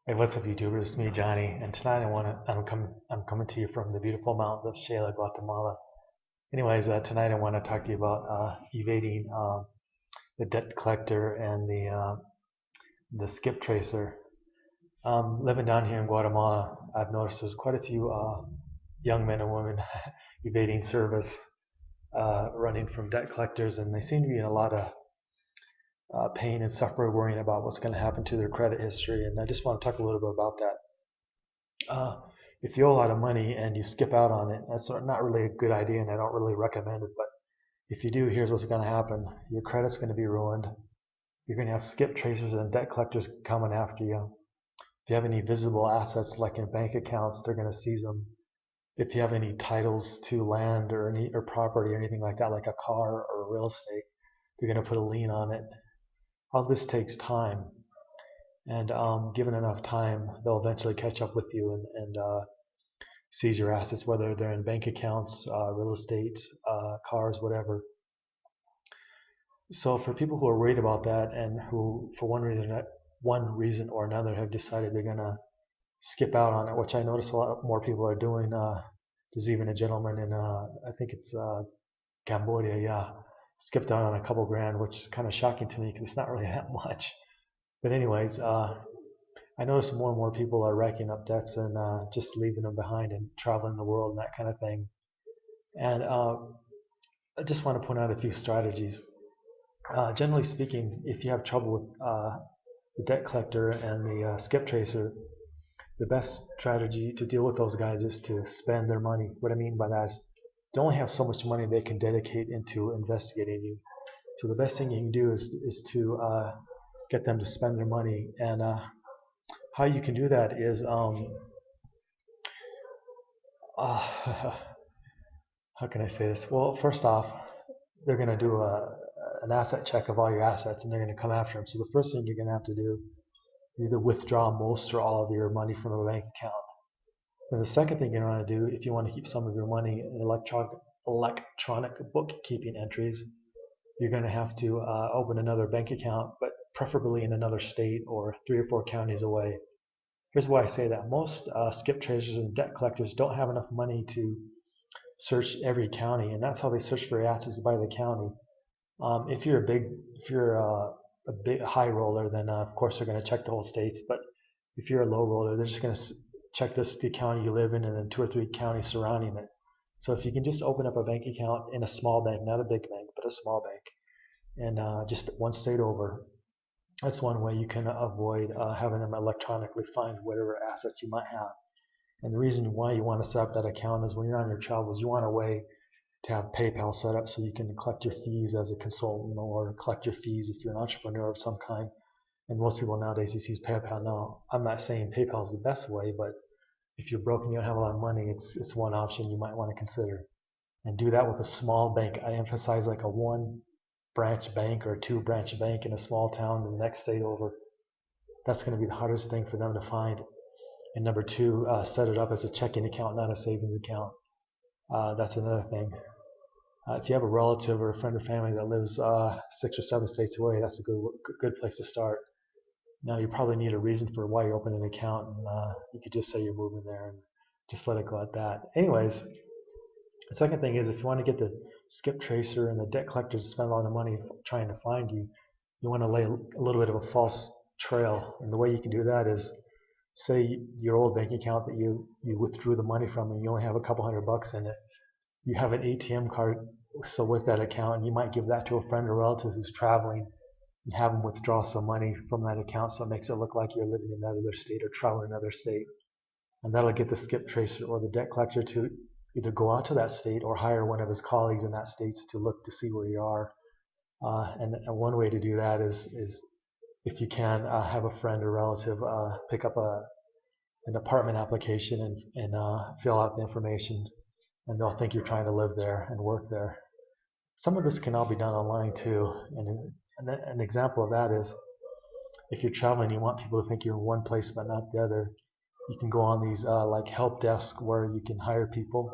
Hey, what's up, YouTubers? It's me, Johnny, and tonight I'm coming to you from the beautiful mountains of Xela, Guatemala. Anyways, tonight I want to talk to you about evading the debt collector and the skip tracer. Living down here in Guatemala, I've noticed there's quite a few young men and women evading service, running from debt collectors, and they seem to be in a lot of pain and suffering, worrying about what's going to happen to their credit history. And I just want to talk a little bit about that. uh, if you owe a lot of money and you skip out on it, that's not really a good idea, and I don't really recommend it. But if you do, here's what's going to happen: your credit's going to be ruined. You're going to have skip tracers and debt collectors coming after you. If you have any visible assets like in bank accounts, they're going to seize them. If you have any titles to land or property or anything like that, like a car or real estate, they're going to put a lien on it. All this takes time, and given enough time, they'll eventually catch up with you and seize your assets, whether they're in bank accounts, real estate, cars, whatever. So for people who are worried about that and who, for one reason or another, have decided they're gonna skip out on it, which I notice a lot more people are doing. There's even a gentleman in, I think it's Cambodia, yeah, skipped out on a couple grand, which is kind of shocking to me because it's not really that much. But anyways, I notice more and more people are racking up debts and just leaving them behind and traveling the world and that kind of thing. And I just want to point out a few strategies. Generally speaking, if you have trouble with the debt collector and the skip tracer, the best strategy to deal with those guys is to spend their money. What I mean by that is they only have so much money they can dedicate into investigating you. So the best thing you can do is to get them to spend their money. And how you can do that is uh, how can I say this? Well, first off, they're going to do an asset check of all your assets, and they're going to come after them. So the first thing you're going to have to do is either withdraw most or all of your money from a bank account. And the second thing you're going to do, if you want to keep some of your money in electronic bookkeeping entries, you're going to have to open another bank account, but preferably in another state or 3 or 4 counties away. Here's why I say that. Most skip tracers and debt collectors don't have enough money to search every county, and that's how they search for assets by the county. If you're a big high roller, then of course they're going to check the whole states. But if you're a low roller, they're just going to check the county you live in and then 2 or 3 counties surrounding it. So if you can just open up a bank account in a small bank, not a big bank, but a small bank, and just one state over, that's one way you can avoid having them electronically find whatever assets you might have. And the reason why you want to set up that account is when you're on your travels, you want a way to have PayPal set up so you can collect your fees as a consultant or collect your fees if you're an entrepreneur of some kind. And most people nowadays just use PayPal. Now, I'm not saying PayPal is the best way, but if you're broke and you don't have a lot of money, it's one option you might want to consider. And do that with a small bank. I emphasize like a one branch bank or a two branch bank in a small town in the next state over. That's going to be the hardest thing for them to find. And number two, set it up as a checking account, not a savings account. That's another thing. If you have a relative or a friend or family that lives 6 or 7 states away, that's a good place to start. Now you probably need a reason for why you open an account, and you could just say you're moving there and just let it go at that. Anyways, the second thing is if you want to get the skip tracer and the debt collector to spend a lot of money trying to find you, you want to lay a little bit of a false trail. And the way you can do that is say your old bank account that you withdrew the money from and you only have a couple $100 in it. You have an ATM card still with that account, and you might give that to a friend or relative who's traveling and have them withdraw some money from that account so it makes it look like you're living in another state or traveling in another state. And that'll get the skip tracer or the debt collector to either go out to that state or hire one of his colleagues in that state to look to see where you are. And one way to do that is if you can, have a friend or relative pick up an apartment application and fill out the information, and they'll think you're trying to live there and work there. Some of this can all be done online too. And an example of that is if you're traveling, you want people to think you're in one place but not the other. You can go on these like help desk where you can hire people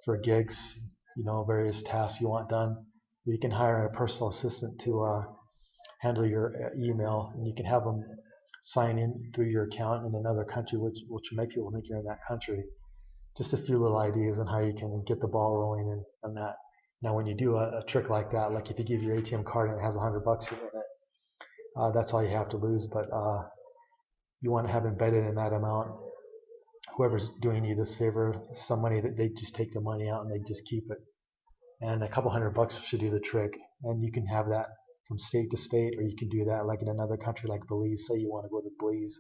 for gigs, various tasks you want done. You can hire a personal assistant to handle your email, and you can have them sign in through your account in another country, which will make people think you're in that country. Just a few little ideas on how you can get the ball rolling and that. Now, when you do a trick like that, like if you give your ATM card and it has $100 in it, that's all you have to lose. But you want to have embedded in that amount, whoever's doing you this favor, some money that they just take the money out and they just keep it. And a couple $100 should do the trick. And you can have that from state to state, or you can do that like in another country like Belize. Say you want to go to Belize,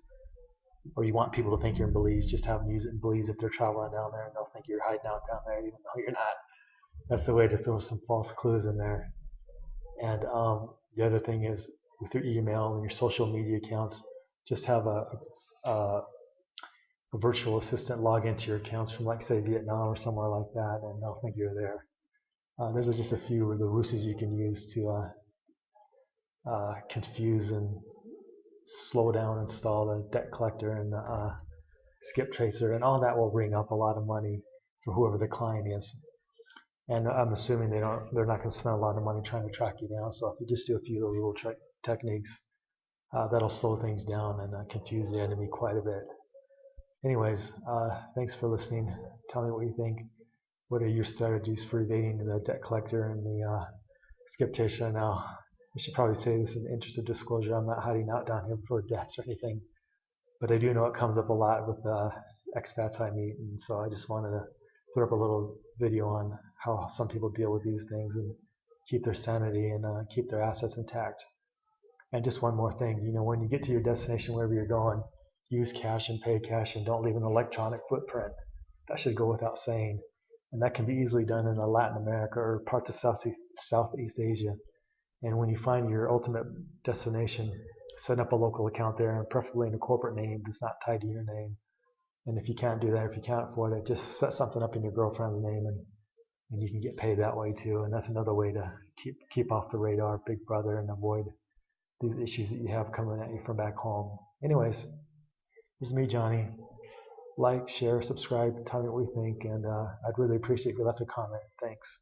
or you want people to think you're in Belize, just have them use it in Belize if they're traveling down there, and they'll think you're hiding out down there even though you're not. That's the way to throw some false clues in there. And the other thing is with your email and your social media accounts, just have a virtual assistant log into your accounts from, like, say, Vietnam or somewhere like that, and they'll think you're there. Those are just a few of the ruses you can use to confuse and slow down and stall the debt collector and the skip tracer, and all that will bring up a lot of money for whoever the client is. And I'm assuming they're not going to spend a lot of money trying to track you down. So if you just do a few of those little techniques, that'll slow things down and confuse the enemy quite a bit. Anyways, thanks for listening. Tell me what you think. What are your strategies for evading the debt collector and the skip tracer? Now, I should probably say this in the interest of disclosure. I'm not hiding out down here for debts or anything, but I do know it comes up a lot with expats I meet, and so I just wanted to throw up a little video on how some people deal with these things and keep their sanity and keep their assets intact. And just one more thing, when you get to your destination, wherever you're going, use cash and pay cash and don't leave an electronic footprint. That should go without saying. And that can be easily done in Latin America or parts of Southeast Asia. And when you find your ultimate destination, set up a local account there, and preferably in a corporate name that's not tied to your name. And if you can't do that, if you can't afford it, just set something up in your girlfriend's name, and you can get paid that way too. And that's another way to keep off the radar, Big Brother, and avoid these issues that you have coming at you from back home. Anyways, this is me, Johnny. Like, share, subscribe, tell me what you think, and I'd really appreciate if you left a comment. Thanks.